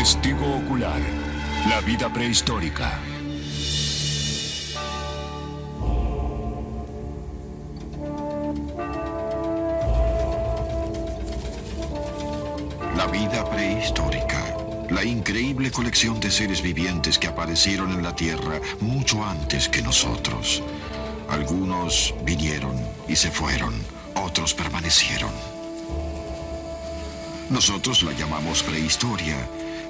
Testigo ocular. La vida prehistórica. La vida prehistórica. La increíble colección de seres vivientes que aparecieron en la Tierra mucho antes que nosotros. Algunos vinieron y se fueron, otros permanecieron. Nosotros la llamamos prehistoria,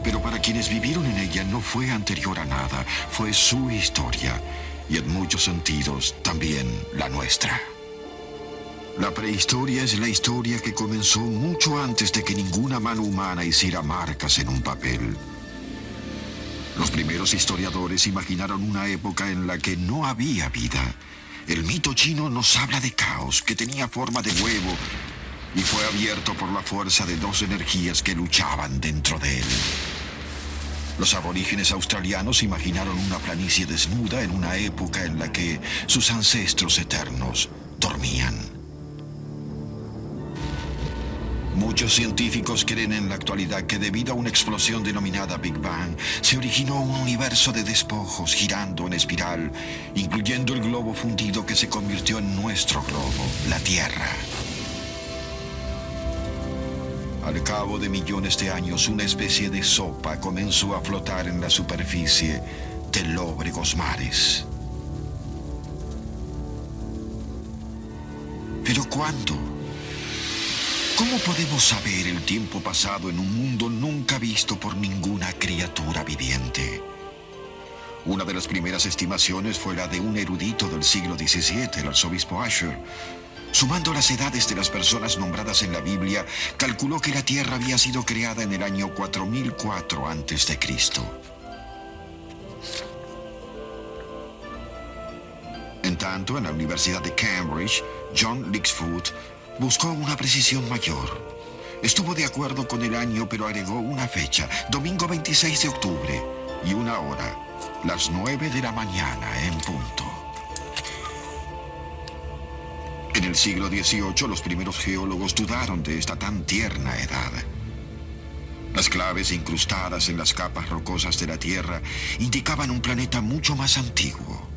pero para quienes vivieron en ella no fue anterior a nada, fue su historia, y en muchos sentidos también la nuestra. La prehistoria es la historia que comenzó mucho antes de que ninguna mano humana hiciera marcas en un papel. Los primeros historiadores imaginaron una época en la que no había vida. El mito chino nos habla de caos, que tenía forma de huevo, y fue abierto por la fuerza de dos energías que luchaban dentro de él. Los aborígenes australianos imaginaron una planicie desnuda en una época en la que sus ancestros eternos dormían. Muchos científicos creen en la actualidad que debido a una explosión denominada Big Bang, se originó un universo de despojos girando en espiral, incluyendo el globo fundido que se convirtió en nuestro globo, la Tierra. Al cabo de millones de años, una especie de sopa comenzó a flotar en la superficie de lóbregos mares. ¿Pero cuándo? ¿Cómo podemos saber el tiempo pasado en un mundo nunca visto por ninguna criatura viviente? Una de las primeras estimaciones fue la de un erudito del siglo XVII, el arzobispo Asher. Sumando las edades de las personas nombradas en la Biblia, calculó que la Tierra había sido creada en el año 4004 a.C. En tanto, en la Universidad de Cambridge, John Lixfoot buscó una precisión mayor. Estuvo de acuerdo con el año, pero agregó una fecha, domingo 26 de octubre, y una hora, las 9 de la mañana en punto. En el siglo XVIII, los primeros geólogos dudaron de esta tan tierna edad. Las claves incrustadas en las capas rocosas de la Tierra indicaban un planeta mucho más antiguo.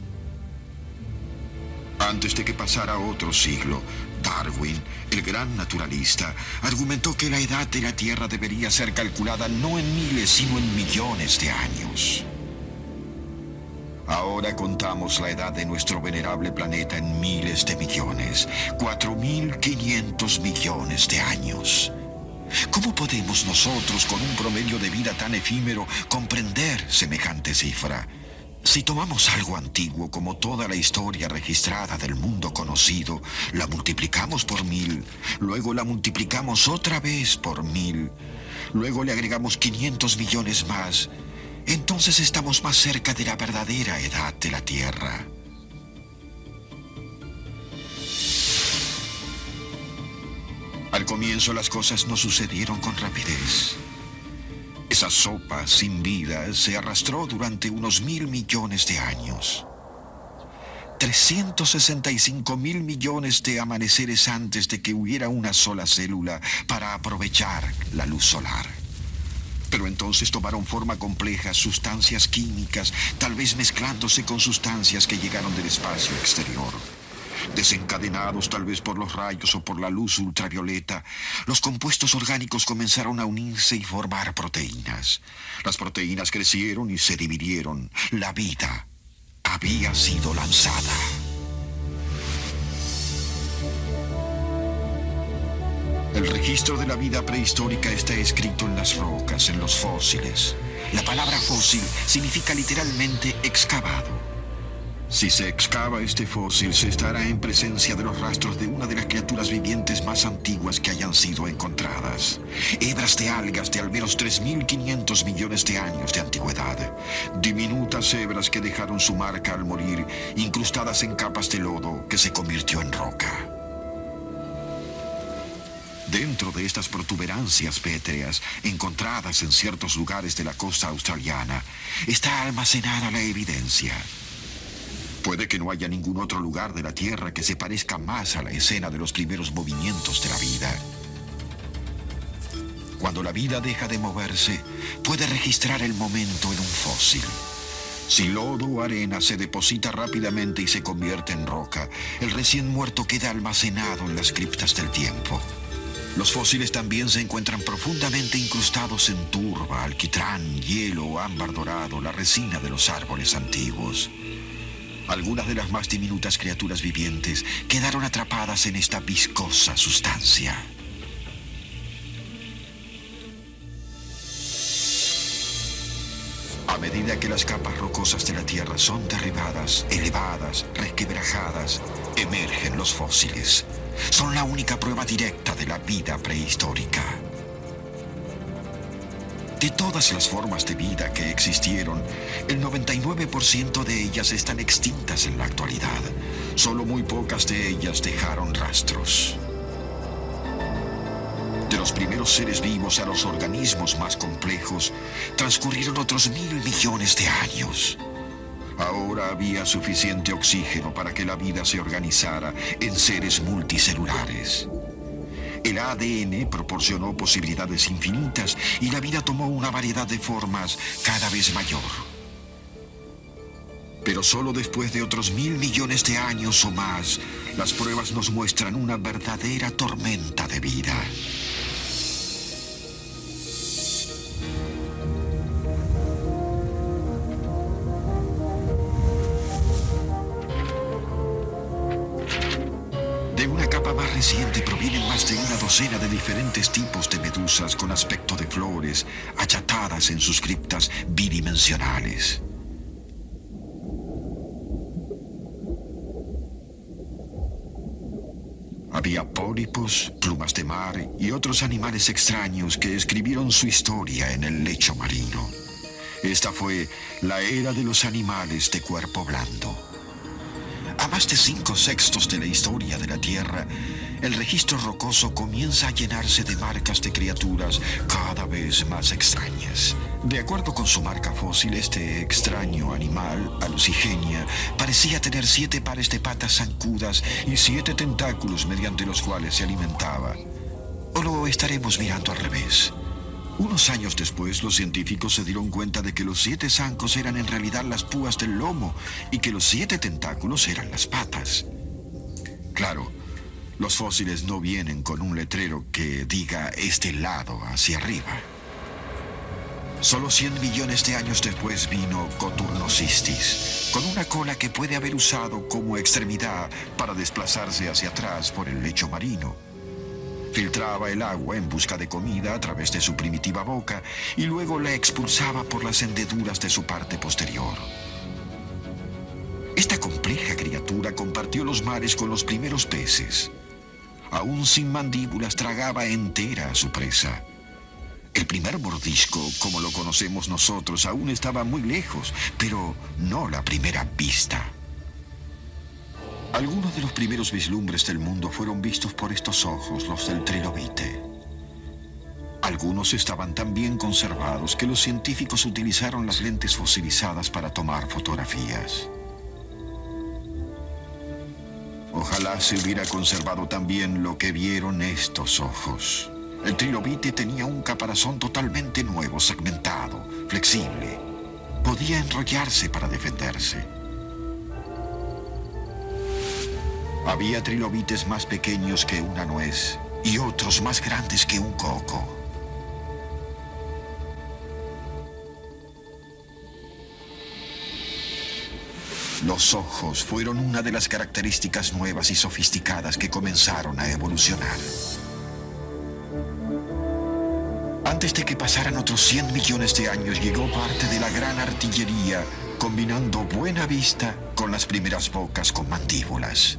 Antes de que pasara otro siglo, Darwin, el gran naturalista, argumentó que la edad de la Tierra debería ser calculada no en miles, sino en millones de años. Ahora contamos la edad de nuestro venerable planeta en miles de millones, 4.500 millones de años. ¿Cómo podemos nosotros, con un promedio de vida tan efímero, comprender semejante cifra? Si tomamos algo antiguo como toda la historia registrada del mundo conocido, la multiplicamos por 1000, luego la multiplicamos otra vez por 1000, luego le agregamos 500 millones más, entonces estamos más cerca de la verdadera edad de la Tierra. Al comienzo las cosas no sucedieron con rapidez. Esa sopa sin vida se arrastró durante unos 1.000 millones de años. 365.000 millones de amaneceres antes de que hubiera una sola célula para aprovechar la luz solar. Pero entonces tomaron forma compleja sustancias químicas, tal vez mezclándose con sustancias que llegaron del espacio exterior. Desencadenados tal vez por los rayos o por la luz ultravioleta, los compuestos orgánicos comenzaron a unirse y formar proteínas. Las proteínas crecieron y se dividieron. La vida había sido lanzada. El registro de la vida prehistórica está escrito en las rocas, en los fósiles. La palabra fósil significa literalmente excavado. Si se excava este fósil, se estará en presencia de los rastros de una de las criaturas vivientes más antiguas que hayan sido encontradas. Hebras de algas de al menos 3.500 millones de años de antigüedad. Diminutas hebras que dejaron su marca al morir, incrustadas en capas de lodo que se convirtió en roca. Dentro de estas protuberancias pétreas, encontradas en ciertos lugares de la costa australiana, está almacenada la evidencia. Puede que no haya ningún otro lugar de la Tierra que se parezca más a la escena de los primeros movimientos de la vida. Cuando la vida deja de moverse, puede registrar el momento en un fósil. Si lodo o arena se deposita rápidamente y se convierte en roca, el recién muerto queda almacenado en las criptas del tiempo. Los fósiles también se encuentran profundamente incrustados en turba, alquitrán, hielo o ámbar dorado, la resina de los árboles antiguos. Algunas de las más diminutas criaturas vivientes quedaron atrapadas en esta viscosa sustancia. A medida que las capas rocosas de la Tierra son derribadas, elevadas, resquebrajadas, emergen los fósiles. Son la única prueba directa de la vida prehistórica. De todas las formas de vida que existieron, el 99% de ellas están extintas en la actualidad. Solo muy pocas de ellas dejaron rastros. De los primeros seres vivos a los organismos más complejos, transcurrieron otros 1.000 millones de años. Ahora había suficiente oxígeno para que la vida se organizara en seres multicelulares. El ADN proporcionó posibilidades infinitas y la vida tomó una variedad de formas cada vez mayor. Pero solo después de otros 1.000 millones de años o más, las pruebas nos muestran una verdadera tormenta de vida. De una capa más reciente provienen más de una docena de diferentes tipos de medusas con aspecto de flores, achatadas en sus criptas bidimensionales. Había pólipos, plumas de mar y otros animales extraños que escribieron su historia en el lecho marino. Esta fue la era de los animales de cuerpo blando. A más de 5/6 de la historia de la Tierra, el registro rocoso comienza a llenarse de marcas de criaturas cada vez más extrañas. De acuerdo con su marca fósil, este extraño animal, Alucigenia, parecía tener 7 pares de patas zancudas y 7 tentáculos mediante los cuales se alimentaba. ¿O lo estaremos mirando al revés? Unos años después, los científicos se dieron cuenta de que los 7 zancos eran en realidad las púas del lomo y que los 7 tentáculos eran las patas. Claro, los fósiles no vienen con un letrero que diga este lado hacia arriba. Solo 100 millones de años después vino Coturnocystis, con una cola que puede haber usado como extremidad para desplazarse hacia atrás por el lecho marino. Filtraba el agua en busca de comida a través de su primitiva boca y luego la expulsaba por las hendeduras de su parte posterior. Esta compleja criatura compartió los mares con los primeros peces. Aún sin mandíbulas, tragaba entera a su presa. El primer mordisco, como lo conocemos nosotros, aún estaba muy lejos, pero no la primera vista. Algunos de los primeros vislumbres del mundo fueron vistos por estos ojos, los del trilobite. Algunos estaban tan bien conservados que los científicos utilizaron las lentes fosilizadas para tomar fotografías. Ojalá se hubiera conservado también lo que vieron estos ojos. El trilobite tenía un caparazón totalmente nuevo, segmentado, flexible. Podía enrollarse para defenderse. Había trilobites más pequeños que una nuez y otros más grandes que un coco. Los ojos fueron una de las características nuevas y sofisticadas que comenzaron a evolucionar. Antes de que pasaran otros 100 millones de años, llegó parte de la gran artillería, combinando buena vista con las primeras bocas con mandíbulas.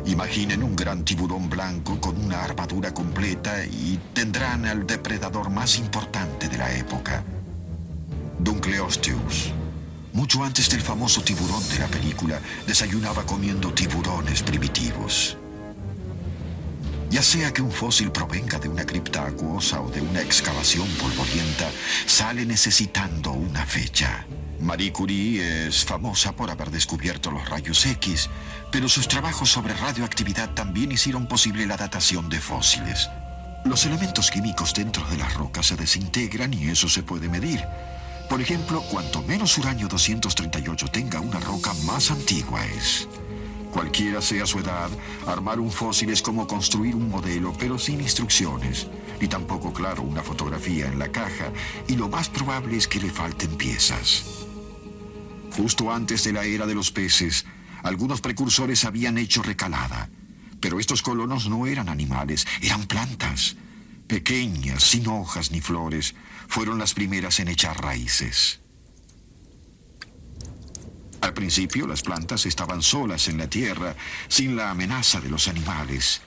Imaginen un gran tiburón blanco con una armadura completa y tendrán al depredador más importante de la época, Dunkleosteus. Mucho antes del famoso tiburón de la película, desayunaba comiendo tiburones primitivos. Ya sea que un fósil provenga de una cripta acuosa o de una excavación polvorienta, sale necesitando una fecha. Marie Curie es famosa por haber descubierto los rayos X, pero sus trabajos sobre radioactividad también hicieron posible la datación de fósiles. Los elementos químicos dentro de las rocas se desintegran y eso se puede medir. Por ejemplo, cuanto menos uranio 238 tenga una roca, más antigua es. Cualquiera sea su edad, armar un fósil es como construir un modelo, pero sin instrucciones, ni tampoco, claro, una fotografía en la caja, y lo más probable es que le falten piezas. Justo antes de la era de los peces, algunos precursores habían hecho recalada, pero estos colonos no eran animales, eran plantas. Pequeñas, sin hojas ni flores, fueron las primeras en echar raíces. Al principio, las plantas estaban solas en la tierra, sin la amenaza de los animales.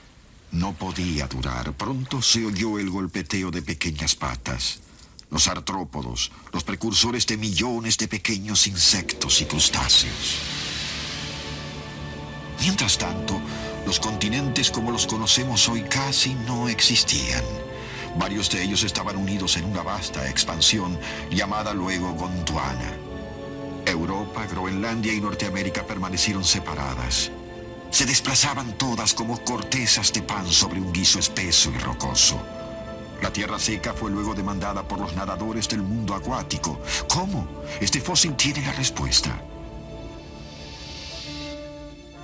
No podía durar. Pronto se oyó el golpeteo de pequeñas patas. Los artrópodos, los precursores de millones de pequeños insectos y crustáceos. Mientras tanto, los continentes como los conocemos hoy casi no existían. Varios de ellos estaban unidos en una vasta expansión llamada luego Gondwana. Europa, Groenlandia y Norteamérica permanecieron separadas. Se desplazaban todas como cortezas de pan sobre un guiso espeso y rocoso. La tierra seca fue luego demandada por los nadadores del mundo acuático. ¿Cómo? Este fósil tiene la respuesta.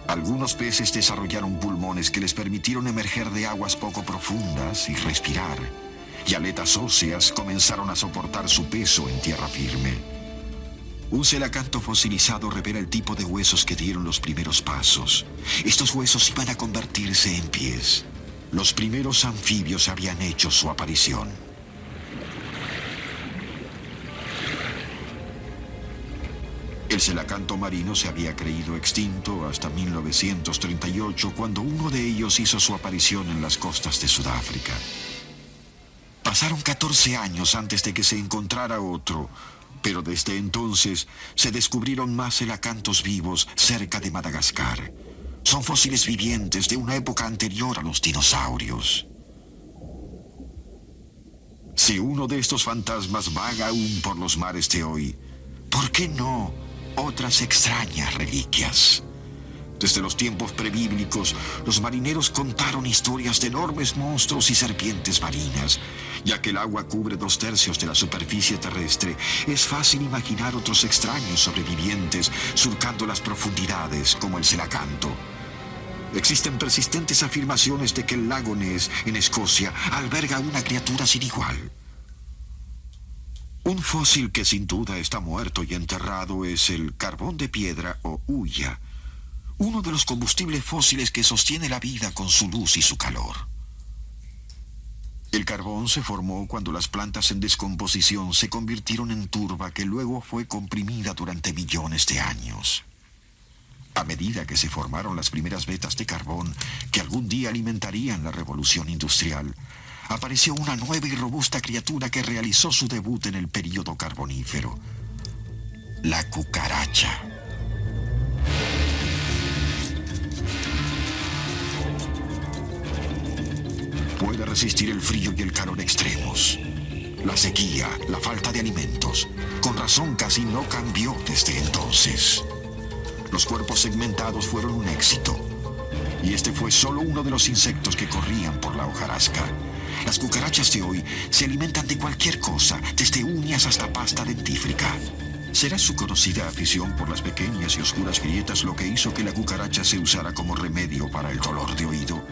Algunos peces desarrollaron pulmones que les permitieron emerger de aguas poco profundas y respirar. Y aletas óseas comenzaron a soportar su peso en tierra firme. Un celacanto fosilizado revela el tipo de huesos que dieron los primeros pasos. Estos huesos iban a convertirse en pies. Los primeros anfibios habían hecho su aparición. El celacanto marino se había creído extinto hasta 1938, cuando uno de ellos hizo su aparición en las costas de Sudáfrica. Pasaron 14 años antes de que se encontrara otro, pero desde entonces se descubrieron más celacantos vivos cerca de Madagascar. Son fósiles vivientes de una época anterior a los dinosaurios. Si uno de estos fantasmas vaga aún por los mares de hoy, ¿por qué no otras extrañas reliquias? Desde los tiempos prebíblicos, los marineros contaron historias de enormes monstruos y serpientes marinas. Ya que el agua cubre 2/3 de la superficie terrestre, es fácil imaginar otros extraños sobrevivientes surcando las profundidades, como el celacanto. Existen persistentes afirmaciones de que el lago Ness, en Escocia, alberga una criatura sin igual. Un fósil que sin duda está muerto y enterrado es el carbón de piedra o hulla, uno de los combustibles fósiles que sostiene la vida con su luz y su calor. El carbón se formó cuando las plantas en descomposición se convirtieron en turba que luego fue comprimida durante millones de años. A medida que se formaron las primeras vetas de carbón que algún día alimentarían la revolución industrial, apareció una nueva y robusta criatura que realizó su debut en el período carbonífero: la cucaracha. Puede resistir el frío y el calor extremos, la sequía, la falta de alimentos. Con razón casi no cambió desde entonces. Los cuerpos segmentados fueron un éxito. Y este fue solo uno de los insectos que corrían por la hojarasca. Las cucarachas de hoy se alimentan de cualquier cosa, desde uñas hasta pasta dentífrica. ¿Será su conocida afición por las pequeñas y oscuras grietas lo que hizo que la cucaracha se usara como remedio para el dolor de oído?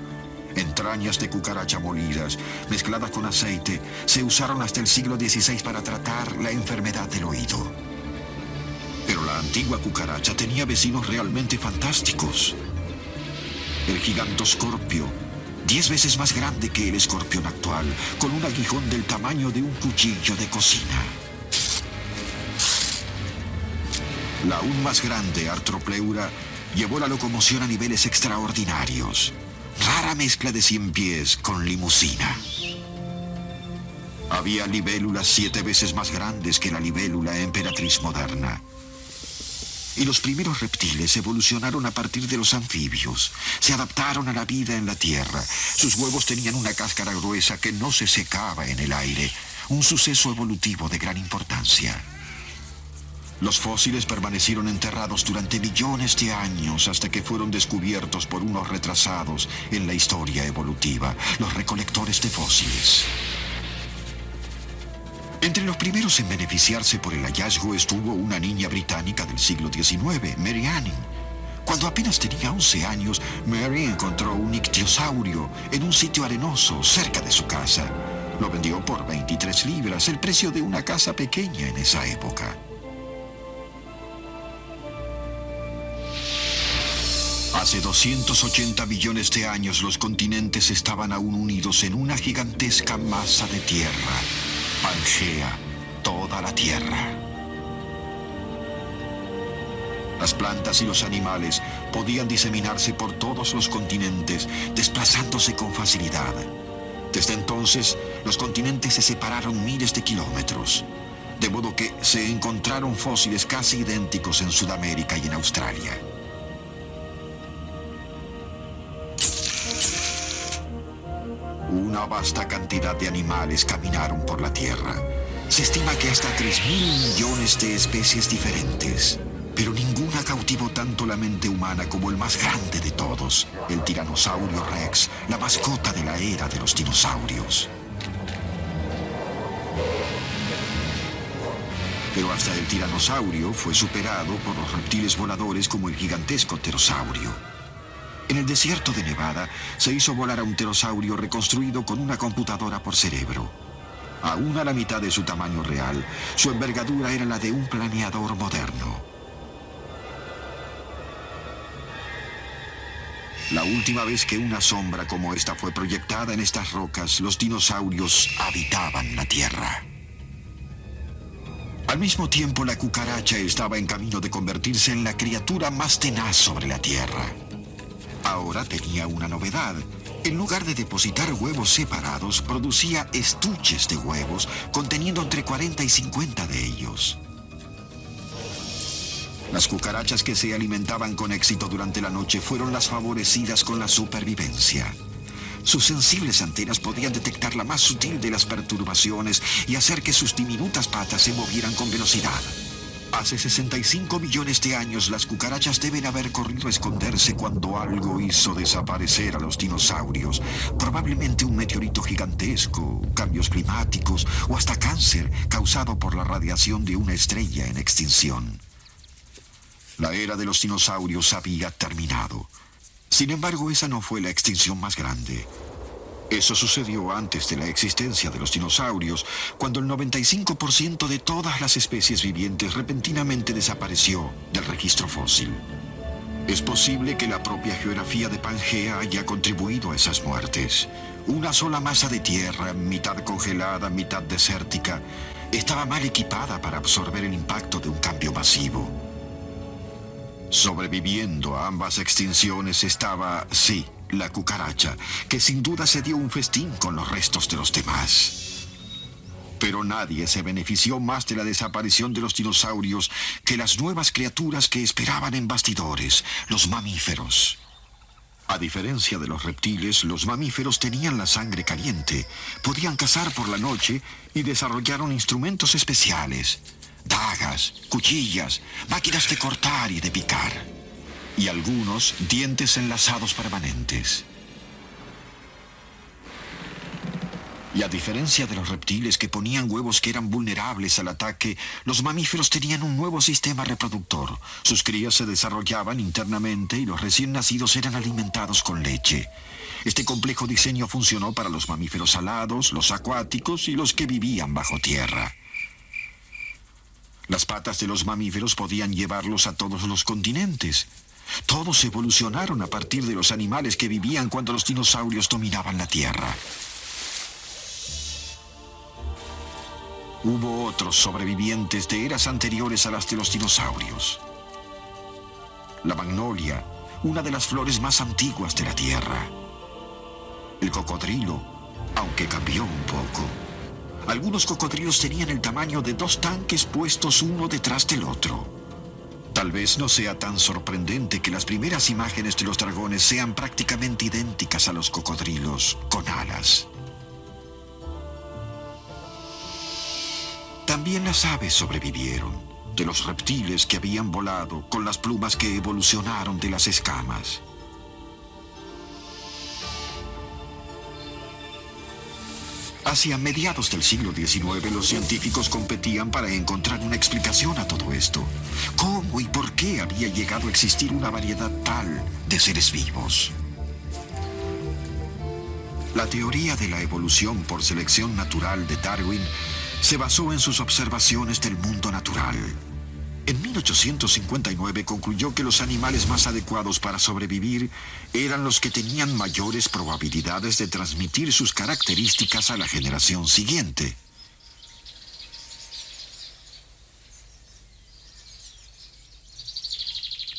Entrañas de cucaracha molidas, mezcladas con aceite, se usaron hasta el siglo XVI para tratar la enfermedad del oído. Pero la antigua cucaracha tenía vecinos realmente fantásticos. El gigantoscorpio, 10 veces más grande que el escorpión actual, con un aguijón del tamaño de un cuchillo de cocina. La aún más grande Arthropleura llevó la locomoción a niveles extraordinarios. Rara mezcla de 100 pies con limusina. Había libélulas 7 veces más grandes que la libélula emperatriz moderna. Y los primeros reptiles evolucionaron a partir de los anfibios. Se adaptaron a la vida en la tierra. Sus huevos tenían una cáscara gruesa que no se secaba en el aire. Un suceso evolutivo de gran importancia. Los fósiles permanecieron enterrados durante millones de años hasta que fueron descubiertos por unos retrasados en la historia evolutiva, los recolectores de fósiles. Entre los primeros en beneficiarse por el hallazgo estuvo una niña británica del siglo XIX, Mary Anning. Cuando apenas tenía 11 años, Mary encontró un ictiosaurio en un sitio arenoso cerca de su casa. Lo vendió por 23 libras, el precio de una casa pequeña en esa época. Hace 280 millones de años los continentes estaban aún unidos en una gigantesca masa de tierra. Pangea, toda la tierra. Las plantas y los animales podían diseminarse por todos los continentes, desplazándose con facilidad. Desde entonces, los continentes se separaron miles de kilómetros, de modo que se encontraron fósiles casi idénticos en Sudamérica y en Australia. Una vasta cantidad de animales caminaron por la Tierra. Se estima que hasta 3.000 millones de especies diferentes. Pero ninguna cautivó tanto la mente humana como el más grande de todos, el Tiranosaurio Rex, la mascota de la era de los dinosaurios. Pero hasta el tiranosaurio fue superado por los reptiles voladores como el gigantesco pterosaurio. En el desierto de Nevada se hizo volar a un pterosaurio reconstruido con una computadora por cerebro. Aún a la mitad de su tamaño real, su envergadura era la de un planeador moderno. La última vez que una sombra como esta fue proyectada en estas rocas, los dinosaurios habitaban la Tierra. Al mismo tiempo, la cucaracha estaba en camino de convertirse en la criatura más tenaz sobre la Tierra. Ahora tenía una novedad. En lugar de depositar huevos separados, producía estuches de huevos conteniendo entre 40 y 50 de ellos. Las cucarachas que se alimentaban con éxito durante la noche fueron las favorecidas con la supervivencia. Sus sensibles antenas podían detectar la más sutil de las perturbaciones y hacer que sus diminutas patas se movieran con velocidad. Hace 65 millones de años, las cucarachas deben haber corrido a esconderse cuando algo hizo desaparecer a los dinosaurios. Probablemente un meteorito gigantesco, cambios climáticos o hasta cáncer causado por la radiación de una estrella en extinción. La era de los dinosaurios había terminado. Sin embargo, esa no fue la extinción más grande. Eso sucedió antes de la existencia de los dinosaurios, cuando el 95% de todas las especies vivientes repentinamente desapareció del registro fósil. Es posible que la propia geografía de Pangea haya contribuido a esas muertes. Una sola masa de tierra, mitad congelada, mitad desértica, estaba mal equipada para absorber el impacto de un cambio masivo. Sobreviviendo a ambas extinciones estaba, sí, la cucaracha, que sin duda se dio un festín con los restos de los demás. Pero nadie se benefició más de la desaparición de los dinosaurios que las nuevas criaturas que esperaban en bastidores, los mamíferos. A diferencia de los reptiles, los mamíferos tenían la sangre caliente, podían cazar por la noche y desarrollaron instrumentos especiales. Dagas, cuchillas, máquinas de cortar y de picar. Y algunos, dientes enlazados permanentes. Y a diferencia de los reptiles que ponían huevos que eran vulnerables al ataque, los mamíferos tenían un nuevo sistema reproductor. Sus crías se desarrollaban internamente y los recién nacidos eran alimentados con leche. Este complejo diseño funcionó para los mamíferos alados, los acuáticos y los que vivían bajo tierra. Las patas de los mamíferos podían llevarlos a todos los continentes. Todos evolucionaron a partir de los animales que vivían cuando los dinosaurios dominaban la Tierra. Hubo otros sobrevivientes de eras anteriores a las de los dinosaurios. La magnolia, una de las flores más antiguas de la Tierra. El cocodrilo, aunque cambió un poco. Algunos cocodrilos tenían el tamaño de 2 tanques puestos uno detrás del otro. Tal vez no sea tan sorprendente que las primeras imágenes de los dragones sean prácticamente idénticas a los cocodrilos con alas. También las aves sobrevivieron. de los reptiles que habían volado con las plumas que evolucionaron de las escamas. Hacia mediados del siglo XIX, los científicos competían para encontrar una explicación a todo esto. ¿Cómo y por qué había llegado a existir una variedad tal de seres vivos? La teoría de la evolución por selección natural de Darwin se basó en sus observaciones del mundo natural. En 1859 concluyó que los animales más adecuados para sobrevivir eran los que tenían mayores probabilidades de transmitir sus características a la generación siguiente.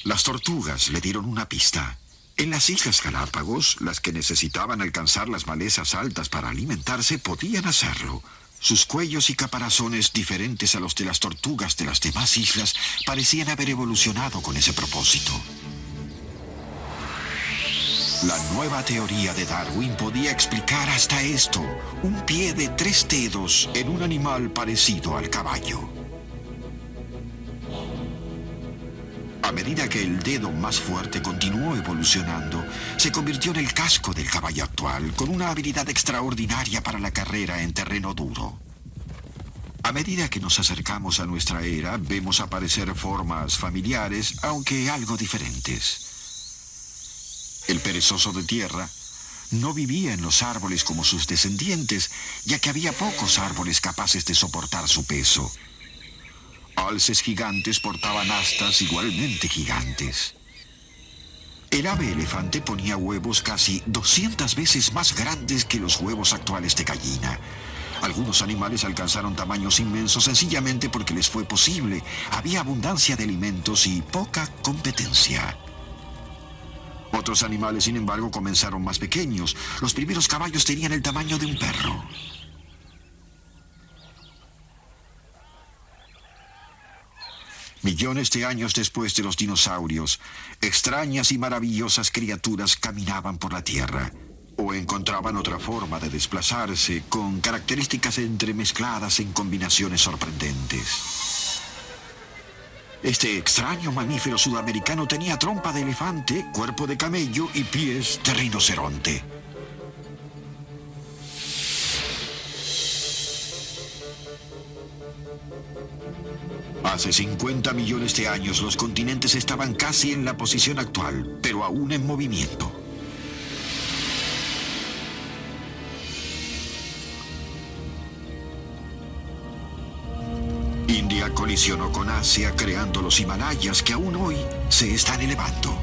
Las tortugas le dieron una pista. En las Islas Galápagos, las que necesitaban alcanzar las malezas altas para alimentarse podían hacerlo. Sus cuellos y caparazones, diferentes a los de las tortugas de las demás islas, parecían haber evolucionado con ese propósito. La nueva teoría de Darwin podía explicar hasta esto: un pie de 3 dedos en un animal parecido al caballo. A medida que el dedo más fuerte continuó evolucionando, se convirtió en el casco del caballo actual, con una habilidad extraordinaria para la carrera en terreno duro. A medida que nos acercamos a nuestra era, vemos aparecer formas familiares, aunque algo diferentes. El perezoso de tierra no vivía en los árboles como sus descendientes, ya que había pocos árboles capaces de soportar su peso. Alces gigantes portaban astas igualmente gigantes. El ave elefante ponía huevos casi 200 veces más grandes que los huevos actuales de gallina. Algunos animales alcanzaron tamaños inmensos sencillamente porque les fue posible. Había abundancia de alimentos y poca competencia. Otros animales, sin embargo, comenzaron más pequeños. Los primeros caballos tenían el tamaño de un perro. Millones de años después de los dinosaurios, extrañas y maravillosas criaturas caminaban por la Tierra, o encontraban otra forma de desplazarse, con características entremezcladas en combinaciones sorprendentes. Este extraño mamífero sudamericano tenía trompa de elefante, cuerpo de camello y pies de rinoceronte. Hace 50 millones de años los continentes estaban casi en la posición actual, pero aún en movimiento. India colisionó con Asia, creando los Himalayas, que aún hoy se están elevando.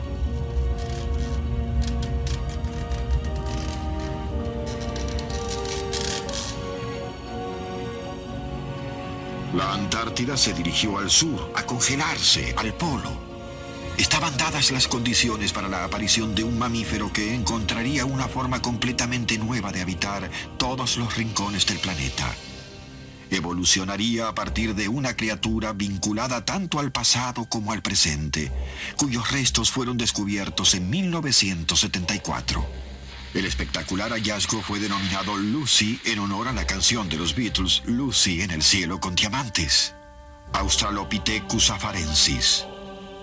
La Antártida se dirigió al sur, a congelarse, al polo. Estaban dadas las condiciones para la aparición de un mamífero que encontraría una forma completamente nueva de habitar todos los rincones del planeta. Evolucionaría a partir de una criatura vinculada tanto al pasado como al presente, cuyos restos fueron descubiertos en 1974. El espectacular hallazgo fue denominado Lucy en honor a la canción de los Beatles, Lucy en el cielo con diamantes. Australopithecus afarensis.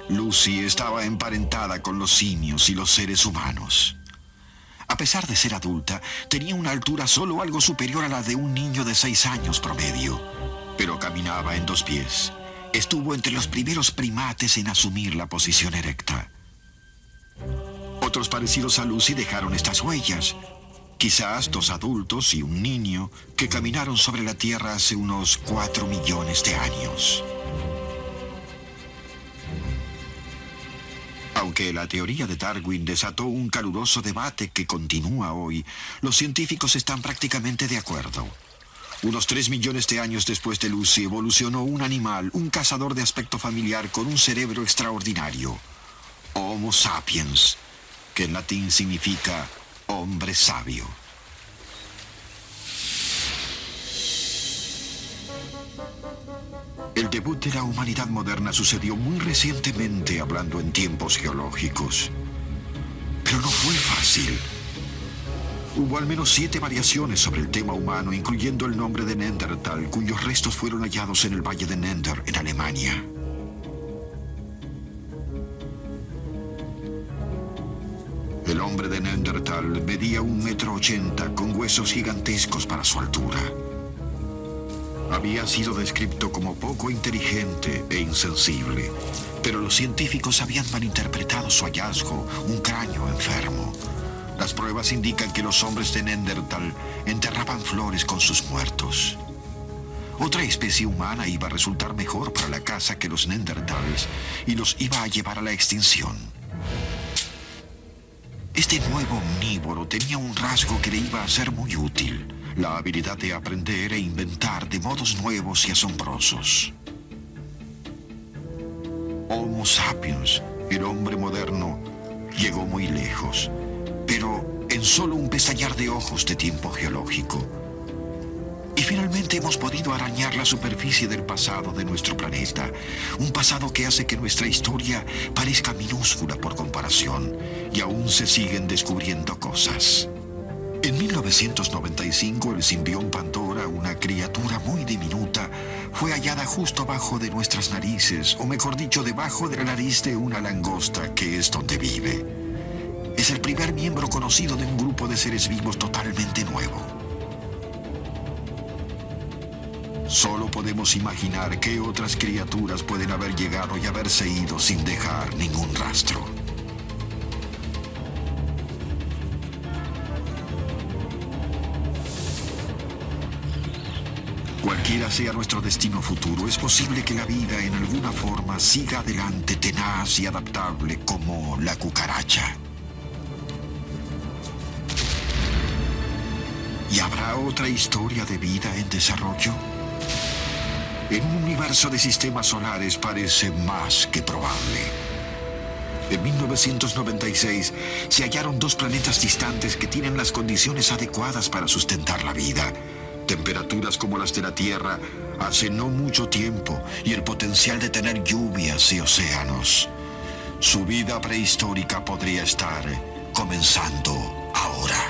Lucy estaba emparentada con los simios y los seres humanos. A pesar de ser adulta, tenía una altura solo algo superior a la de un niño de 6 años promedio, pero caminaba en 2 pies. Estuvo entre los primeros primates en asumir la posición erecta. Otros parecidos a Lucy dejaron estas huellas. Quizás 2 adultos y un niño que caminaron sobre la Tierra hace unos 4 millones de años. Aunque la teoría de Darwin desató un caluroso debate que continúa hoy, los científicos están prácticamente de acuerdo. Unos 3 millones de años después de Lucy evolucionó un animal, un cazador de aspecto familiar con un cerebro extraordinario, Homo sapiens, que en latín significa hombre sabio. El debut de la humanidad moderna sucedió muy recientemente, hablando en tiempos geológicos. Pero no fue fácil. Hubo al menos 7 variaciones sobre el tema humano, incluyendo el nombre de Neandertal, cuyos restos fueron hallados en el valle de Nender, en Alemania. El hombre de Neandertal medía 1,80 m con huesos gigantescos para su altura. Había sido descrito como poco inteligente e insensible, pero los científicos habían malinterpretado su hallazgo, un cráneo enfermo. Las pruebas indican que los hombres de Neandertal enterraban flores con sus muertos. Otra especie humana iba a resultar mejor para la caza que los neandertales y los iba a llevar a la extinción. Este nuevo omnívoro tenía un rasgo que le iba a ser muy útil: la habilidad de aprender e inventar de modos nuevos y asombrosos. Homo sapiens, el hombre moderno, llegó muy lejos, pero en solo un pestañear de ojos de tiempo geológico. Y finalmente hemos podido arañar la superficie del pasado de nuestro planeta, un pasado que hace que nuestra historia parezca minúscula por comparación, y aún se siguen descubriendo cosas. En 1995, el simbión Pandora, una criatura muy diminuta, fue hallada justo abajo de nuestras narices, o mejor dicho, debajo de la nariz de una langosta, que es donde vive. Es el primer miembro conocido de un grupo de seres vivos totalmente nuevo. Solo podemos imaginar qué otras criaturas pueden haber llegado y haberse ido sin dejar ningún rastro. Cualquiera sea nuestro destino futuro, es posible que la vida en alguna forma siga adelante tenaz y adaptable como la cucaracha. ¿Y habrá otra historia de vida en desarrollo? En un universo de sistemas solares parece más que probable. En 1996 se hallaron dos planetas distantes que tienen las condiciones adecuadas para sustentar la vida. Temperaturas como las de la Tierra hace no mucho tiempo y el potencial de tener lluvias y océanos. Su vida prehistórica podría estar comenzando ahora.